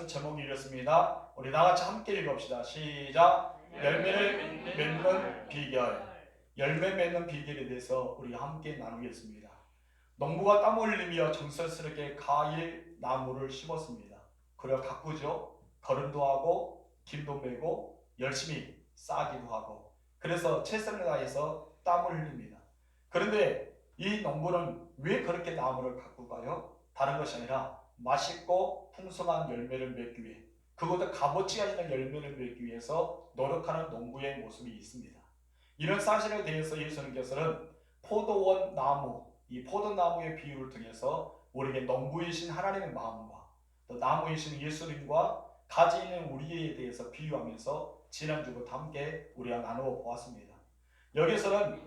말씀 제목이 이렇습니다. 우리 다같이 함께 읽어봅시다. 시작. 열매를 맺는 비결. 열매 맺는 비결에 대해서 우리 함께 나누겠습니다. 농부가 땀 흘리며 정성스럽게 과일 나무를 심었습니다. 그려 가꾸죠. 거름도 하고 김도 메고 열심히 싸기도 하고, 그래서 최선을 다해서 땀을 흘립니다. 그런데 이 농부는 왜 그렇게 나무를 가꿀까요? 다른 것이 아니라 맛있고 풍성한 열매를 맺기 위해, 그것도 값어치가 있는 열매를 맺기 위해서 노력하는 농부의 모습이 있습니다. 이런 사실에 대해서 예수님께서는 포도원 나무, 이 포도나무의 비유를 통해서 우리에게 농부이신 하나님의 마음과 또 나무이신 예수님과 가지 있는 우리에 대해서 비유하면서 지난주부터 함께 우리가 나누어 보았습니다. 여기서는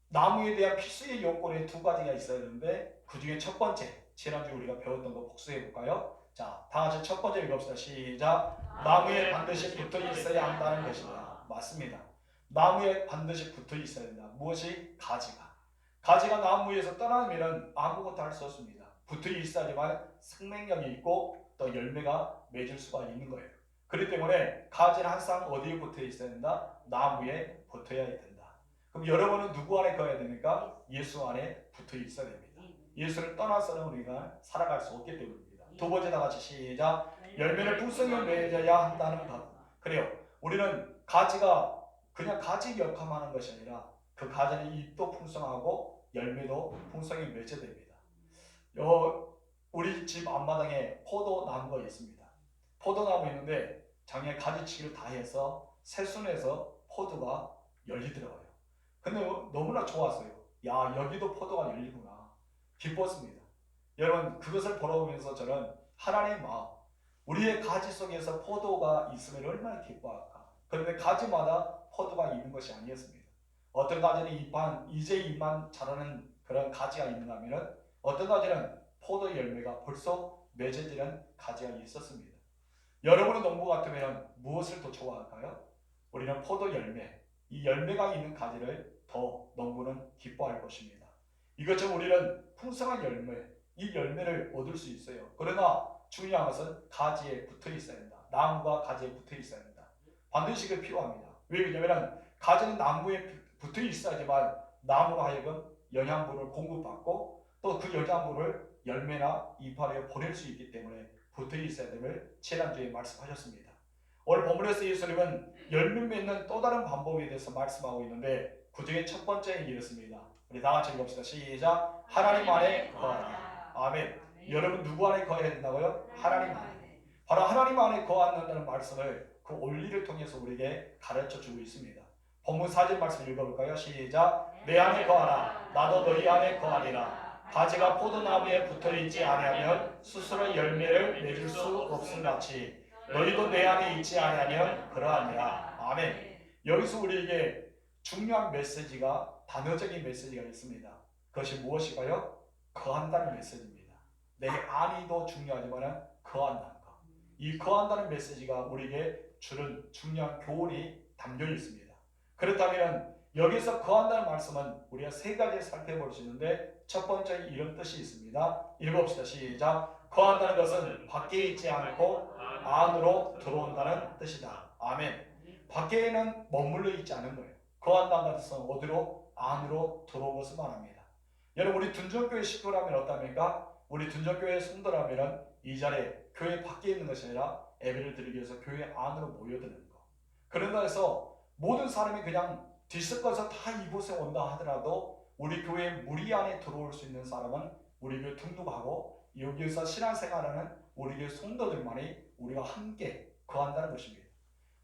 나무에 대한 필수의 요건이 두 가지가 있어야 되는데, 그 중에 첫 번째, 지난주 우리가 배웠던 거 복수해 볼까요? 자, 다 같이 첫 번째 읽읍시다. 시작. 나무에 반드시 붙어 있어야 한다는 것입니다. 맞습니다. 나무에 반드시 붙어 있어야 된다. 무엇이? 가지가 나무에서 떠나면 아무것도 할 수 없습니다. 붙어 있어야지만 생명력이 있고 또 열매가 맺을 수가 있는 거예요. 그렇기 때문에 가지는 항상 어디에 붙어 있어야 된다? 나무에 붙어야 된다. 그럼 여러분은 누구 안에 거야 됩니까? 예수 안에 붙어 있어야 됩니다. 예수를 떠나서는 우리가 살아갈 수 없기 때문입니다. 두 번째 다 같이 시작. 열매를 풍성히 맺어야 한다는 것. 그래요. 우리는 가지가 그냥 가지 역할만 하는 것이 아니라 그 가지는 잎도 풍성하고 열매도 풍성히 맺어야 됩니다. 우리 집 앞마당에 포도나무가 있습니다. 포도나무 있는데 작년에 가지치기를 다 해서 새순에서 포도가 열리더라고요. 근데 너무나 좋았어요. 야, 여기도 포도가 열리구나. 기뻤습니다. 여러분, 그것을 보러보면서 저는 하나님의 마음, 우리의 가지 속에서 포도가 있으면 얼마나 기뻐할까. 그런데 가지마다 포도가 있는 것이 아니었습니다. 어떤 가지는 잎만 자라는 그런 가지가 있는가 하면, 어떤 가지는 포도 열매가 벌써 맺어지는 가지가 있었습니다. 여러분의 농부 같으면 무엇을 더 좋아할까요? 우리는 포도 열매, 이 열매가 있는 가지를 더 농부는 기뻐할 것입니다. 이것처럼 우리는 풍성한 열매, 이 열매를 얻을 수 있어요. 그러나 중요한 것은 가지에 붙어 있어야 된다. 나무가 가지에 붙어 있어야 된다. 반드시 그 필요합니다. 왜 그러냐면 가지는 나무에 붙어 있어야지만 나무로 하여금 영양분을 공급받고 또 그 영양분을 열매나 이파리에 보낼 수 있기 때문에 붙어 있어야 됨을 지난주에 말씀하셨습니다. 오늘 본문에서 예수님은 열매 맺는 또 다른 방법에 대해서 말씀하고 있는데, 그 중에 첫 번째는 이렇습니다. 우리 다 같이 읽읍시다. 시작. 하나님 안에 거하라. 아멘. 여러분 누구 안에 거해야 된다고요? 하나님 안에. 바로 하나님 안에 거한다는 말씀을 그 원리를 통해서 우리에게 가르쳐주고 있습니다. 본문 4절 말씀 읽어볼까요? 시작. 내 안에 거하라. 나도 너희 안에 거하리라. 가지가 포도나무에 붙어있지 아니하면 스스로 열매를 맺을 수 없음같이 너희도 내 안에 있지 아니하면 그러하니라. 아멘. 여기서 우리에게 중요한 메시지가, 단어적인 메시지가 있습니다. 그것이 무엇일까요? 거한다는 메시지입니다. 내 안이도 중요하지만 거한다는 것. 이 거한다는 메시지가 우리에게 주는 중요한 교훈이 담겨 있습니다. 그렇다면 여기서 거한다는 말씀은 우리가 세 가지 살펴볼 수 있는데, 첫 번째 이런 뜻이 있습니다. 읽읍시다. 시작. 거한다는 것은 밖에 있지 않고 안으로 들어온다는 뜻이다. 아멘. 밖에는 머물러 있지 않은 거예요. 거한다는 것은 어디로? 안으로 들어온 것을 말합니다. 여러분, 우리 둔전교회 식구라면 어떻습니까? 우리 둔전교회 성도라면 이 자리에 교회 밖에 있는 것이 아니라 예배를 드리기 위해서 교회 안으로 모여드는 것. 그런다 해서 모든 사람이 그냥 뒤섞어서 다 이곳에 온다 하더라도 우리 교회 무리 안에 들어올 수 있는 사람은 우리 교회 등록하고 여기에서 신앙생활하는 우리 교회 성도들만이 우리가 함께 거한다는 것입니다.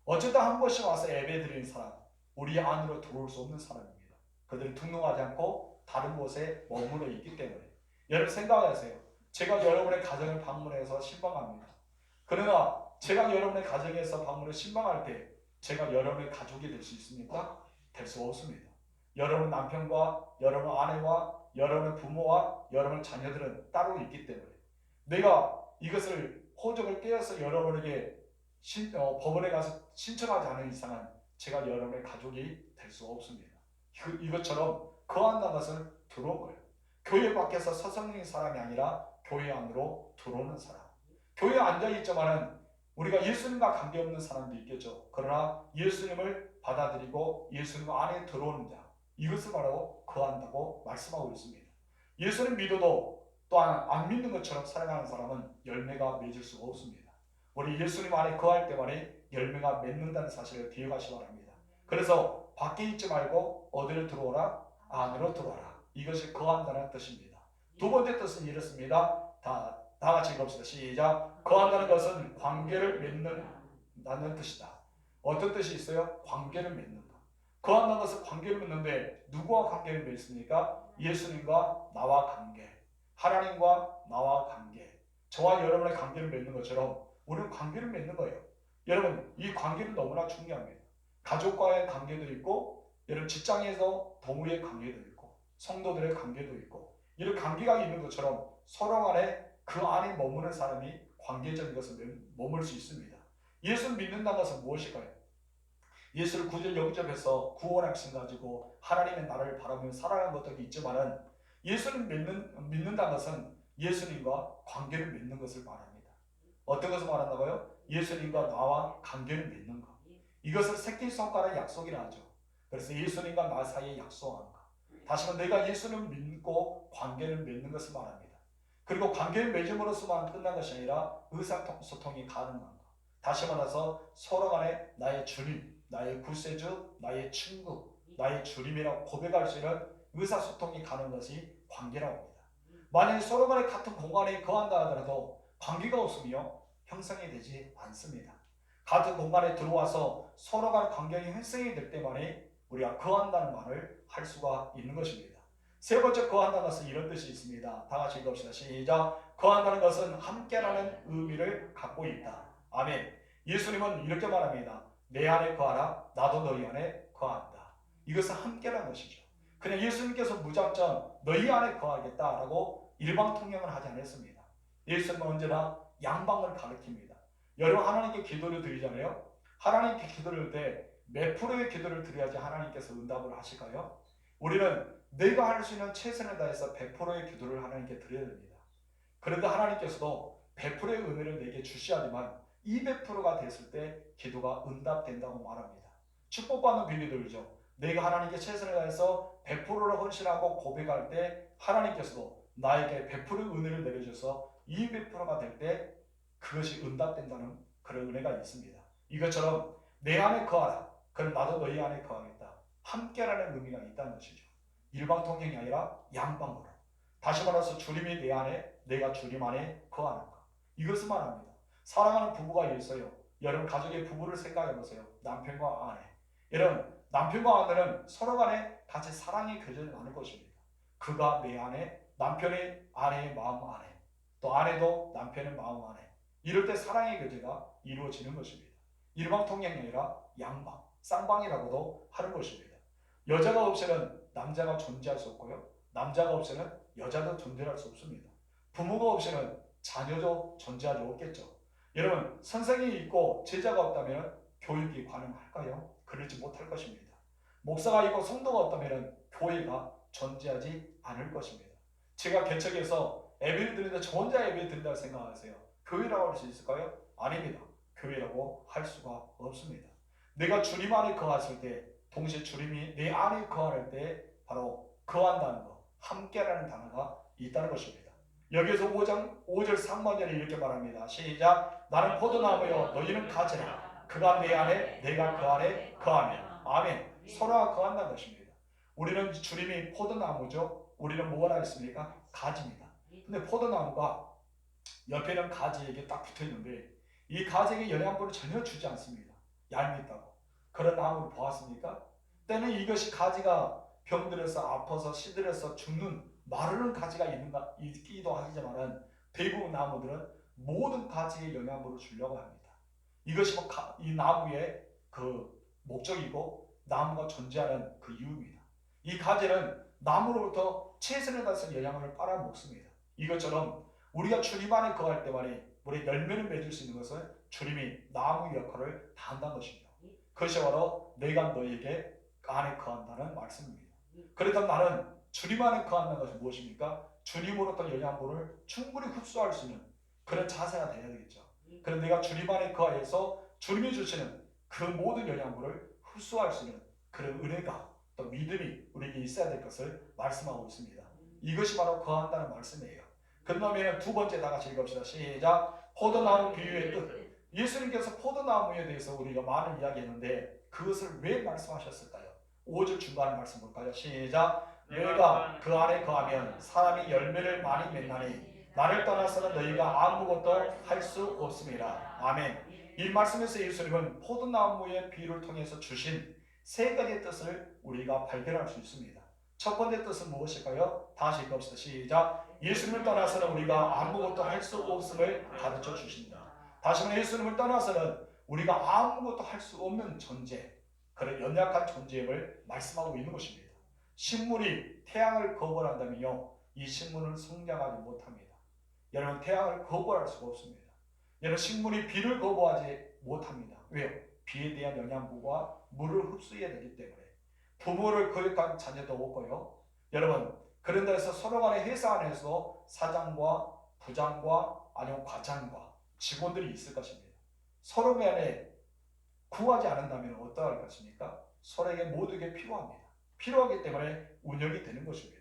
어쩌다 한 번씩 와서 예배 드리는 사람, 우리 안으로 들어올 수 없는 사람입니다. 그들은 등록하지 않고 다른 곳에 머물러 있기 때문에. 여러분 생각하세요. 제가 여러분의 가정을 방문해서 신방합니다. 그러나 제가 여러분의 가정에서 방문해 신방할 때 제가 여러분의 가족이 될 수 있습니까? 될 수 없습니다. 여러분 남편과 여러분 아내와 여러분의 부모와 여러분 자녀들은 따로 있기 때문에 내가 이것을 호적을 떼어서 여러분에게 법원에 가서 신청하지 않은 이상은 제가 여러분의 가족이 될 수 없습니다. 이것처럼 거한다는 것은 들어온 거예요. 교회 밖에서 서성이는 사람이 아니라 교회 안으로 들어오는 사람. 교회에 앉아있지만은 우리가 예수님과 관계없는 사람도 있겠죠. 그러나 예수님을 받아들이고 예수님 안에 들어오는 자, 이것을 바로 거한다고 말씀하고 있습니다. 예수님 믿어도 또한 안 믿는 것처럼 살아가는 사람은 열매가 맺을 수가 없습니다. 우리 예수님 안에 거할 때만이 열매가 맺는다는 사실을 기억하시기 바랍니다. 그래서 밖에 있지 말고 어디로 들어오라? 안으로 들어와라. 이것이 거한다는 뜻입니다. 두 번째 뜻은 이렇습니다. 다 같이 읽읍시다. 시작. 거한다는 것은 관계를 맺는다는 뜻이다. 어떤 뜻이 있어요? 관계를 맺는다. 거한다는 것은 관계를 맺는데 누구와 관계를 맺습니까? 예수님과 나와 관계, 하나님과 나와 관계, 저와 여러분의 관계를 맺는 것처럼 우리는 관계를 맺는 거예요. 여러분, 이 관계는 너무나 중요합니다. 가족과의 관계도 있고, 여러분 직장에서 동료의 관계도 있고, 성도들의 관계도 있고, 이런 관계가 있는 것처럼 서로 간에 그 안에 머무는 사람이 관계적인 것을 머물 수 있습니다. 예수를 믿는다는 것은 무엇일까요? 예수를 구절 영접해서 구원 핵심 가지고 하나님의 나라를 바라보며 살아가는 것도 있지만은 예수를 믿는다는 것은 예수님과 관계를 맺는 것을 말합니다. 어떤 것을 말한다고요? 예수님과 나와 관계를 맺는 것. 이것을 새끼손가락 약속이라 하죠. 그래서 예수님과 나 사이에 약속한 것. 다시 말해 내가 예수님을 믿고 관계를 맺는 것을 말합니다. 그리고 관계를 맺음으로써만 끝난 것이 아니라 의사소통이 가능한 것. 다시 말해서 서로 간에 나의 주님, 나의 구세주, 나의 친구, 나의 주님이라고 고백할 수 있는 의사소통이 가능한 것이 관계라고 합니다. 만약에 서로 간에 같은 공간에 거한다 하더라도 관계가 없으며 형성이 되지 않습니다. 같은 공간에 들어와서 서로 간 관계가 형성이 될 때만이 우리가 거한다는 말을 할 수가 있는 것입니다. 세 번째 거한다는 것은 이런 뜻이 있습니다. 다 같이 읽읍시다. 시작. 거한다는 것은 함께라는 의미를 갖고 있다. 아멘. 예수님은 이렇게 말합니다. 내 안에 거하라. 나도 너희 안에 거한다. 이것은 함께라는 것이죠. 그냥 예수님께서 무작정 너희 안에 거하겠다라고 일방통행을 하지 않았습니다. 예수님은 언제나 양방을 가리킵니다. 여러분 하나님께 기도를 드리잖아요. 하나님께 기도를 때 몇 프로의 기도를 드려야지 하나님께서 응답을 하실까요? 우리는 내가 할 수 있는 최선을 다해서 100%의 기도를 하나님께 드려야 됩니다. 그런데 하나님께서도 100%의 은혜를 내게 주셔야지만 200%가 됐을 때 기도가 응답된다고 말합니다. 축복받는 비밀들이죠. 내가 하나님께 최선을 다해서 100%를 헌신하고 고백할 때 하나님께서도 나에게 100%의 은혜를 내려줘서 200%가 될 때 그것이 응답된다는 그런 은혜가 있습니다. 이것처럼 내 안에 거하라. 그럼 나도 너희 안에 거하겠다. 함께라는 의미가 있다는 것이죠. 일방통행이 아니라 양방으로. 다시 말해서 주님이 내 안에, 내가 주님 안에 거하는 것. 이것을 말합니다. 사랑하는 부부가 있어요. 여러분 가족의 부부를 생각해 보세요. 남편과 아내. 이런 남편과 아내는 서로 간에 같이 사랑의 교제를 나눌 것입니다. 그가 내 안에, 남편이 아내의 마음 안에, 또 아내도 남편의 마음 안에. 이럴 때 사랑의 교제가 이루어지는 것입니다. 일방통행이 아니라 양방, 쌍방이라고도 하는 것입니다. 여자가 없이는 남자가 존재할 수 없고요. 남자가 없이는 여자도 존재할 수 없습니다. 부모가 없이는 자녀도 존재하지 없겠죠. 여러분, 선생님이 있고 제자가 없다면 교육이 가능할까요? 그러지 못할 것입니다. 목사가 있고 성도가 없다면 교회가 존재하지 않을 것입니다. 제가 개척해서 예배를 드리는데 저 혼자 예배 드린다고 생각하세요. 교회라고 할 수 있을까요? 아닙니다. 교회라고 할 수가 없습니다. 내가 주님 안에 거했을 때 동시에 주님이 내 안에 거할 때 바로 거한다는 것, 함께라는 단어가 있다는 것입니다. 여기에서 5절 상반절에 이렇게 말합니다. 시작. 나는 포도나무요 너희는 가지라. 그가 내 안에 내가 그 안에 거하면. 아멘. 서로가 거한다는 것입니다. 우리는 주님이 포도나무죠. 우리는 뭐가 있습니까? 가지입니다. 근데 포도나무가 옆에는 가지에게 딱 붙어있는데 이 가지에게 영양분을 전혀 주지 않습니다. 얄밉다고. 그런 나무를 보았습니까? 때는 이것이 가지가 병들어서 아파서 시들어서 죽는 마르는 가지가 있기도 하지만 대부분 나무들은 모든 가지에 영양분을 주려고 합니다. 이것이 이 나무의 그 목적이고 나무가 존재하는 그 이유입니다. 이 가지는 나무로부터 최선을 다해서 영양분을 빨아먹습니다. 이것처럼 우리가 주님 안에 거할 때만이 우리 열매를 맺을 수 있는 것은 주님이 나무 역할을 다한다는 것입니다. 그것이 바로 내가 너에게 안에 거한다는 말씀입니다. 그렇다면 나는 주님 안에 거한다는 것이 무엇입니까? 주님으로부터 영양분을 충분히 흡수할 수 있는 그런 자세가 되어야 되겠죠. 그런 내가 주님 안에 거하여서 주님이 주시는 그 모든 영양분을 흡수할 수 있는 그런 은혜가 또 믿음이 우리에게 있어야 될 것을 말씀하고 있습니다. 이것이 바로 거한다는 말씀이에요. 그 다음에는 두 번째 다 같이 읽읍시다. 시작. 포도나무 비유의 뜻. 예수님께서 포도나무에 대해서 우리가 많은 이야기했는데 그것을 왜 말씀하셨을까요? 5절 중간 말씀 볼까요? 시작. 너희가 그 안에 거하면 사람이 열매를 많이 맺나니 나를 떠나서는 너희가 아무것도 할 수 없습니다. 아멘. 이 말씀에서 예수님은 포도나무의 비유를 통해서 주신 세 가지의 뜻을 우리가 발견할 수 있습니다. 첫 번째 뜻은 무엇일까요? 다시 읽읍시다. 시작. 예수님을 떠나서는 우리가 아무것도 할 수 없음을 가르쳐 주신다. 다시 말해 예수님을 떠나서는 우리가 아무것도 할 수 없는 존재, 그런 연약한 존재임을 말씀하고 있는 것입니다. 식물이 태양을 거부한다면요, 이 식물은 성장하지 못합니다. 여러분, 태양을 거부할 수가 없습니다. 여러분, 식물이 비를 거부하지 못합니다. 왜요? 비에 대한 영양분과 물을 흡수해야 되기 때문에. 부모를 거역한 자녀도 없고요. 여러분, 그런 데서 서로 간의 회사 안에서 사장과 부장과 아니면 과장과 직원들이 있을 것입니다. 서로 간에 구하지 않는다면 어떠할 것입니까? 서로에게 모두에게 필요합니다. 필요하기 때문에 운영이 되는 것입니다.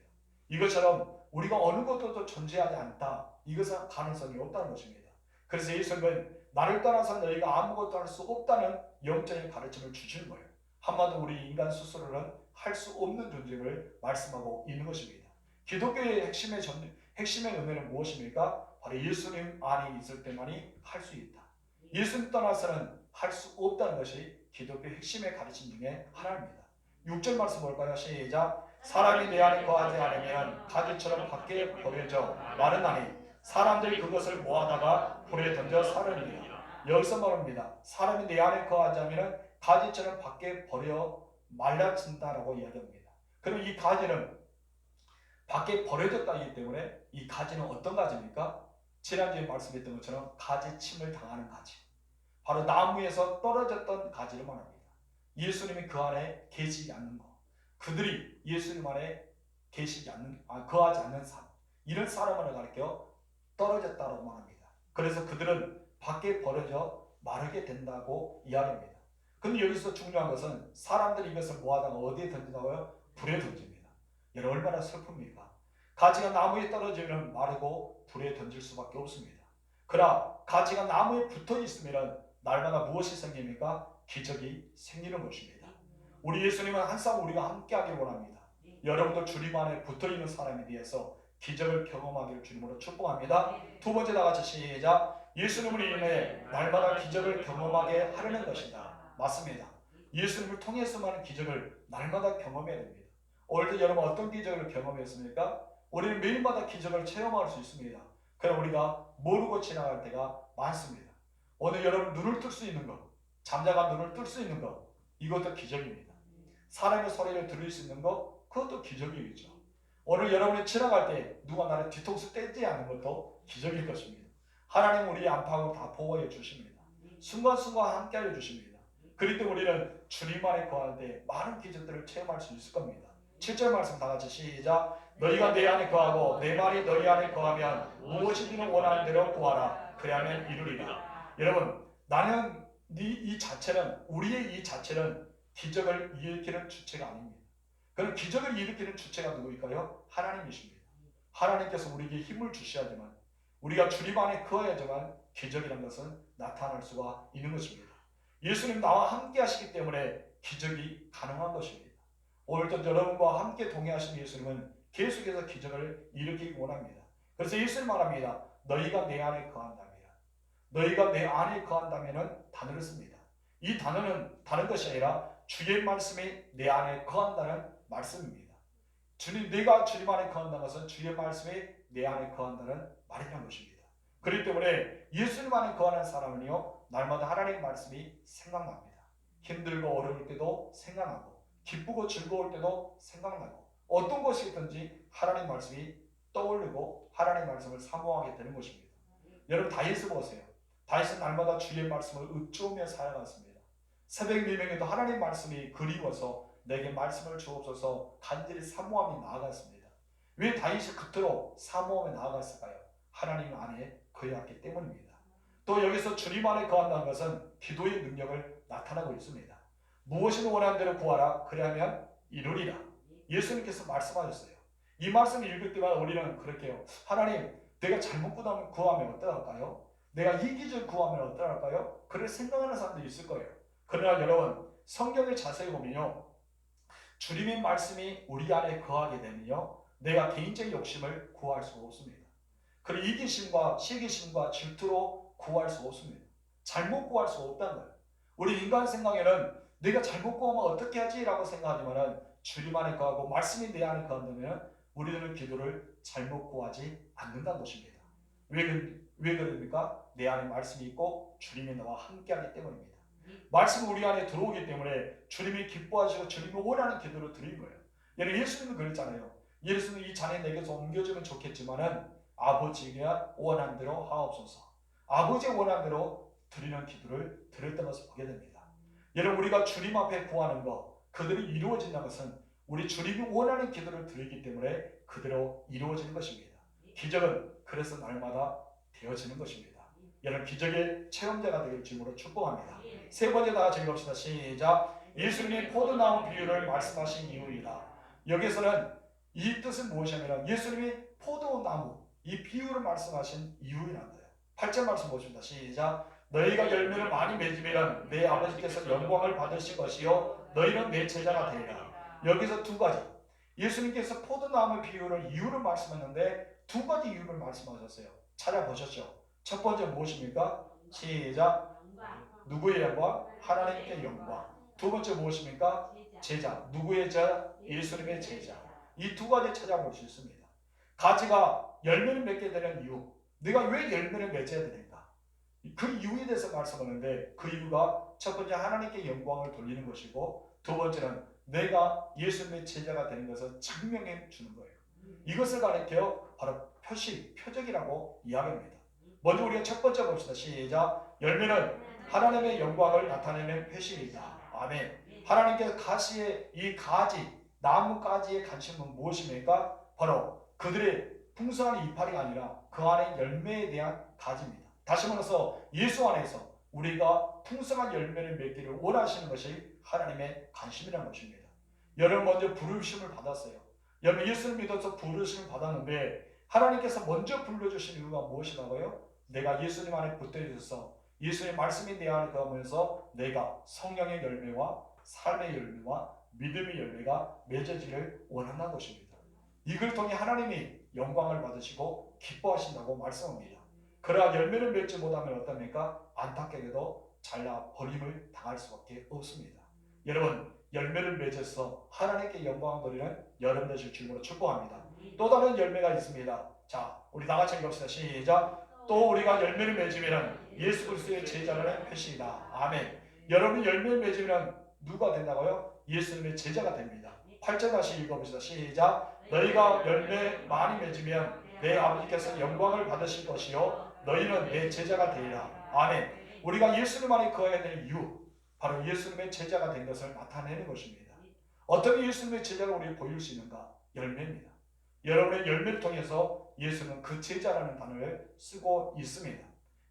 이것처럼 우리가 어느 것도 존재하지 않다. 이것은 가능성이 없다는 것입니다. 그래서 예수님은 나를 떠나서 너희가 아무것도 할 수 없다는 영적인 가르침을 주시는 거예요. 한마디로 우리 인간 스스로는 할 수 없는 존재를 말씀하고 있는 것입니다. 기독교의 핵심의 은혜는 무엇입니까? 바로 예수님 안에 있을 때만이 할 수 있다. 예수님 떠나서는 할 수 없다는 것이 기독교 핵심의 가르침 중에 하나입니다. 6절 말씀 볼까요? 시작. 사람이 내 안에 거하지 않으면 가지처럼 밖에 버려져 마르나니 사람들이 그것을 모아다가 불에 던져 사르니라. 여기서 말합니다. 사람이 내 안에 거하지 않으면 가지처럼 밖에 버려 말라진다라고 이야기합니다. 그럼 이 가지는 밖에 버려졌다기 때문에 이 가지는 어떤 가지입니까? 지난주에 말씀했던 것처럼 가지침을 당하는 가지. 바로 나무에서 떨어졌던 가지를 말합니다. 예수님이 그 안에 계시지 않는 것. 그들이 예수님 안에 거하지 않는 삶. 이런 사람을 가리켜 떨어졌다고 말합니다. 그래서 그들은 밖에 버려져 마르게 된다고 이야기합니다. 근데 여기서 중요한 것은 사람들이 이것을 모아다가 어디에 던진다고요? 불에 던집니다. 여러분 얼마나 슬픕니까? 가지가 나무에 떨어지면 마르고 불에 던질 수밖에 없습니다. 그러나 가지가 나무에 붙어 있으면 날마다 무엇이 생깁니까? 기적이 생기는 것입니다. 우리 예수님은 항상 우리가 함께하길 원합니다. 여러분도 주님 안에 붙어있는 사람에 대해서 기적을 경험하기를 주님으로 축복합니다. 두 번째 다 같이 시작. 예수님을 인해 날마다 기적을 경험하게 하려는 것이다. 맞습니다. 예수님을 통해서만 기적을 날마다 경험해야 됩니다. 오늘도 여러분 어떤 기적을 경험했습니까? 우리는 매일마다 기적을 체험할 수 있습니다. 그럼 우리가 모르고 지나갈 때가 많습니다. 오늘 여러분 눈을 뜰 수 있는 것, 잠자간 눈을 뜰 수 있는 것, 이것도 기적입니다. 사람의 소리를 들을 수 있는 것, 그것도 기적이겠죠. 오늘 여러분이 지나갈 때 누가 나를 뒤통수 떼지 않는 것도 기적일 것입니다. 하나님 우리의 안팎을 다 보호해 주십니다. 순간순간 함께하여 주십니다. 그렇기 때문에 우리는 주님 안에 거할 때 많은 기적들을 체험할 수 있을 겁니다. 7절 말씀 다 같이 시작. 너희가 내 안에 거하고 내 말이 너희 안에 거하면 무엇이든 원하는 대로 구하라. 그리하면 이루리라. 여러분, 나는 이 자체는, 우리의 이 자체는 기적을 일으키는 주체가 아닙니다. 그럼 기적을 일으키는 주체가 누구일까요? 하나님이십니다. 하나님께서 우리에게 힘을 주셔야지만, 우리가 주님 안에 거해야지만 기적이라는 것은 나타날 수가 있는 것입니다. 예수님 나와 함께 하시기 때문에 기적이 가능한 것입니다. 오늘도 여러분과 함께 동행하신 예수님은 계속해서 기적을 일으키기 원합니다. 그래서 예수님 말합니다. 너희가 내 안에 거한다면, 너희가 내 안에 거한다면 단어를 씁니다. 이 단어는 다른 것이 아니라 주의 말씀이 내 안에 거한다는 말씀입니다. 내가 주님 안에 거한다는 것은 주의 말씀이 내 안에 거한다는 말이라는 것입니다. 그렇기 때문에 예수님 안에 거하는 사람은요, 날마다 하나님의 말씀이 생각납니다. 힘들고 어려울 때도 생각나고, 기쁘고 즐거울 때도 생각나고, 어떤 것이든지 하나님 말씀이 떠올리고 하나님 말씀을 사모하게 되는 것입니다. 여러분 다윗을 보세요. 다윗은 날마다 주의 말씀을 읊조으며 살아갔습니다. 새벽 미명에도 하나님 말씀이 그리워서 내게 말씀을 주옵소서 간절히 사모하며 나아갔습니다. 왜 다윗이 그토록 사모하며 나아갔을까요? 하나님 안에 거해왔기 때문입니다. 또 여기서 주님 안에 거한다는 것은 기도의 능력을 나타나고 있습니다. 무엇을 원하는 대로 구하라 그리하면 이루리라. 예수님께서 말씀하셨어요. 이 말씀을 읽을 때마다 우리는 그렇게요. 하나님, 내가 잘못 구하면 어떡할까요? 내가 이기적으로 구하면 어떡할까요? 그를 생각하는 사람도 있을 거예요. 그러나 여러분, 성경을 자세히 보면요, 주님의 말씀이 우리 안에 거하게 되면요, 내가 개인적인 욕심을 구할 수가 없습니다. 그리고 이기심과 시기심과 질투로 구할 수 없습니다. 잘못 구할 수 없다는 거예요. 우리 인간 생각에는 내가 잘못 구하면 어떻게 하지? 라고 생각하지만 주님 안에 거하고 말씀이 내 안에 거한다면 우리들은 기도를 잘못 구하지 않는다는 것입니다. 왜 그럽니까? 내 안에 말씀이 있고 주님이 나와 함께하기 때문입니다. 말씀이 우리 안에 들어오기 때문에 주님이 기뻐하시고 주님이 원하는 기도를 드린 거예요. 예를 예수님은 그랬잖아요. 예수님은 이 잔이 내게서 옮겨주면 좋겠지만은 아버지가 원하는 대로 하옵소서. 아버지의 원하는 대로 드리는 기도를 드렸던 것을 보게 됩니다. 여러분, 우리가 주님 앞에 구하는 것, 그들이 이루어진다는 것은 우리 주님이 원하는 기도를 드리기 때문에 그대로 이루어지는 것입니다. 기적은 그래서 날마다 되어지는 것입니다. 여러분, 기적의 체험자가 되길 주님으로 축복합니다. 세 번째 다 같이 읽읍시다. 시작. 예수님이 포도나무 비유를 말씀하신 이유이다. 여기서는 이 뜻은 무엇이냐면 예수님이 포도나무 이 비유를 말씀하신 이유라는 거예요. 8절 말씀 보십니다. 시작. 너희가 열매를 많이 맺으면 내 아버지께서 영광을 받으실 것이요 너희는 내 제자가 되리라. 여기서 두 가지, 예수님께서 포도나무 비유를 이유를 말씀했는데 두 가지 이유를 말씀하셨어요. 찾아보셨죠? 첫 번째 무엇입니까? 시작. 누구의 영광? 하나님께 영광. 두 번째 무엇입니까? 제자. 누구의 제자? 예수님의 제자. 이 두 가지 찾아볼 수 있습니다. 가지가 열매를 맺게 되는 이유, 내가 왜 열매를 맺어야 되는가? 그 이유에 대해서 말씀하는데 그 이유가 첫 번째 하나님께 영광을 돌리는 것이고 두 번째는 내가 예수님의 제자가 되는 것을 증명해 주는 거예요. 이것을 가리켜 바로 표적이라고 이야기합니다. 먼저 우리가 첫 번째 봅시다. 시작. 열매는 하나님의 영광을 나타내는 표식이다. 아멘. 하나님께서 가시의 이 가지, 나무 가지의 관심은 무엇입니까? 바로 그들의 풍성한 이파리가 아니라 그 안에 열매에 대한 가지입니다. 다시 말해서 예수 안에서 우리가 풍성한 열매를 맺기를 원하시는 것이 하나님의 관심이라는 것입니다. 여러분 먼저 부르심을 받았어요. 여러분 예수를 믿어서 부르심을 받았는데 하나님께서 먼저 불러주신 이유가 무엇이라고요? 내가 예수님 안에 붙어 있어서 예수의 말씀이 내 안에 거하면서 내가 성령의 열매와 삶의 열매와 믿음의 열매가 맺어지기를 원한다는 것입니다. 이걸 통해 하나님이 영광을 받으시고 기뻐하신다고 말씀합니다. 그러나 열매를 맺지 못하면 어떻습니까? 안타깝게도 잘라 버림을 당할 수밖에 없습니다. 여러분, 열매를 맺어서 하나님께 영광을 드리는 여러분 되실 주님으로 축복합니다. 또 다른 열매가 있습니다. 자, 우리 다 같이 읽읍시다. 시작. 또 우리가 열매를 맺으면 예수 그리스도의 제자라는 표시이다. 아멘. 여러분이 열매를 맺으면 누가 된다고요? 예수님의 제자가 됩니다. 8절 다시 읽어봅시다. 시작. 너희가 열매 많이 맺으면 내 아버지께서 영광을 받으실 것이요 너희는 내 제자가 되리라. 아멘. 우리가 예수님 안에 거해야 되는 이유, 바로 예수님의 제자가 된 것을 나타내는 것입니다. 어떻게 예수님의 제자가 우리에게 보일 수 있는가? 열매입니다. 여러분의 열매를 통해서 예수는 그 제자라는 단어를 쓰고 있습니다.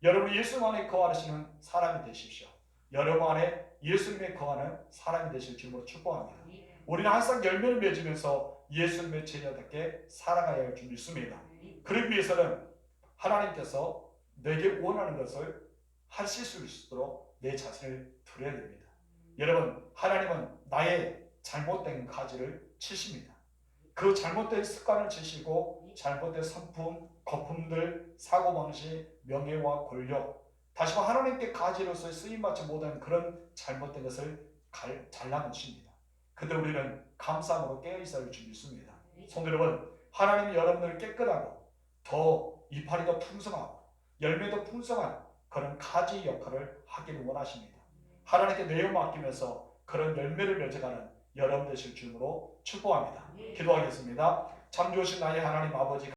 여러분 예수 안에 거하시는 사람이 되십시오. 여러분 안에 예수님의 거하는 사람이 되실 줄로 축복합니다. 우리는 항상 열매를 맺으면서 예수님의 제자답게 살아가야 할 줄 믿습니다. 그러기 위해서는 하나님께서 내게 원하는 것을 하실 수 있도록 내 자신을 드려야 됩니다. 여러분, 하나님은 나의 잘못된 가지를 치십니다. 그 잘못된 습관을 치시고 잘못된 성품, 거품들, 사고방식, 명예와 권력, 다시 말해 하나님께 가지로서 쓰임받지 못한 그런 잘못된 것을 잘라놓으십니다. 근데 우리는 감사함으로 깨어있어야 할 줄 믿습니다. 성도 여러분, 하나님이 여러분들을 깨끗하고 더 이파리도 풍성하고 열매도 풍성한 그런 가지 역할을 하기를 원하십니다. 하나님께 내용 맡기면서 그런 열매를 맺어가는 여러분 되실 줄로 축복합니다. 기도하겠습니다. 참 좋으신 나의 하나님 아버지,